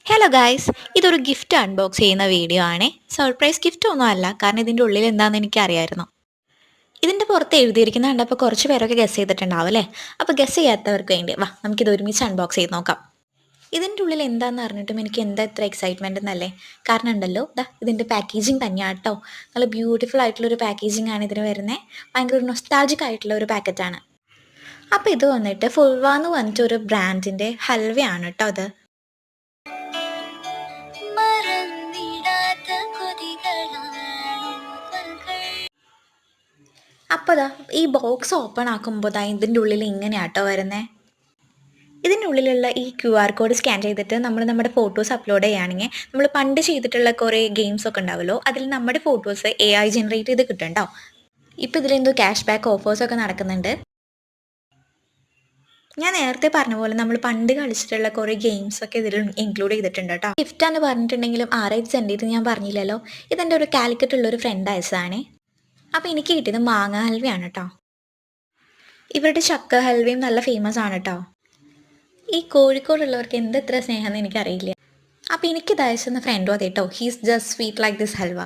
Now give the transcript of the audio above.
Hello guys, ഇതൊരു gift unbox ചെയ്യുന്ന video ആണേ. സർപ്രൈസ് ഗിഫ്റ്റ് ഒന്നും അല്ല, കാരണം ഇതിൻ്റെ ഉള്ളിൽ എന്താണെന്ന് എനിക്കറിയായിരുന്നു. ഇതിൻ്റെ പുറത്ത് എഴുതിയിരിക്കുന്ന കണ്ടപ്പോൾ കുറച്ച് പേരൊക്കെ ഗസ് ചെയ്തിട്ടുണ്ടാവും അല്ലേ? അപ്പോൾ ഗസ് ചെയ്യാത്തവർക്ക് വേണ്ടി വാ നമുക്കിത് ഒരുമിച്ച് അൺബോക്സ് ചെയ്ത് നോക്കാം. ഇതിൻ്റെ ഉള്ളിൽ എന്താണെന്ന് അറിഞ്ഞിട്ടും എനിക്ക് എന്താ ഇത്ര എക്സൈറ്റ്മെൻറ്റ് എന്നല്ലേ? കാരണം ഉണ്ടല്ലോ, ഇതിൻ്റെ പാക്കേജിങ് തന്നെയാണ് കേട്ടോ. നല്ല ബ്യൂട്ടിഫുൾ ആയിട്ടുള്ളൊരു പാക്കേജിങ് ആണ് ഇതിന് വരുന്നത്. ഭയങ്കര ഒരു നൊസ്റ്റാൾജിക് ആയിട്ടുള്ള ഒരു പാക്കറ്റാണ്. അപ്പോൾ ഇത് വന്നിട്ട് ഫുൾവ എന്ന് പറഞ്ഞിട്ട് ഒരു ബ്രാൻഡിൻ്റെ ഹൽവയാണ് കേട്ടോ അത്. അപ്പോൾ ഈ ബോക്സ് ഓപ്പൺ ആക്കുമ്പോൾ ഇതിൻ്റെ ഉള്ളിൽ ഇങ്ങനെയാട്ടോ വരുന്നത്. ഇതിൻ്റെ ഉള്ളിലുള്ള ഈ QR കോഡ് സ്കാൻ ചെയ്തിട്ട് നമ്മൾ നമ്മുടെ ഫോട്ടോസ് അപ്ലോഡ് ചെയ്യുകയാണെങ്കിൽ നമ്മൾ പണ്ട് ചെയ്തിട്ടുള്ള കുറേ ഗെയിംസ് ഒക്കെ ഉണ്ടാവുമല്ലോ, അതിൽ നമ്മുടെ ഫോട്ടോസ് AI ജനറേറ്റ് ചെയ്ത് കിട്ടുന്നുണ്ടോ. ഇപ്പോൾ ഇതിലെന്തോ ക്യാഷ് ബാക്ക് ഓഫേഴ്സൊക്കെ നടക്കുന്നുണ്ട്. ഞാൻ നേരത്തെ പറഞ്ഞ പോലെ നമ്മൾ പണ്ട് കളിച്ചിട്ടുള്ള കുറേ ഗെയിംസൊക്കെ ഇതിൽ ഇൻക്ലൂഡ് ചെയ്തിട്ടുണ്ട് കേട്ടോ. ഗിഫ്റ്റാന്ന് പറഞ്ഞിട്ടുണ്ടെങ്കിലും ആരായിട്ട് സെൻഡ് ചെയ്ത് ഞാൻ പറഞ്ഞില്ലല്ലോ. ഇതെൻ്റെ ഒരു കാലിക്കറ്റ് ഉള്ളൊരു ഫ്രണ്ട് അയച്ചതാണേ. അപ്പോൾ എനിക്ക് കിട്ടിയത് മാങ്ങ ഹൽവയാണ് കേട്ടോ. ഇവരുടെ ചക്ക ഹൽവയും നല്ല ഫേമസ് ആണ് കേട്ടോ. ഈ കോഴിക്കോടുള്ളവർക്ക് എന്തെത്ര സ്നേഹമെന്ന് എനിക്കറിയില്ല. അപ്പോൾ എനിക്കിത് അയച്ചെന്ന ഫ്രണ്ടും അതെ കേട്ടോ. He's just sweet like this halwa.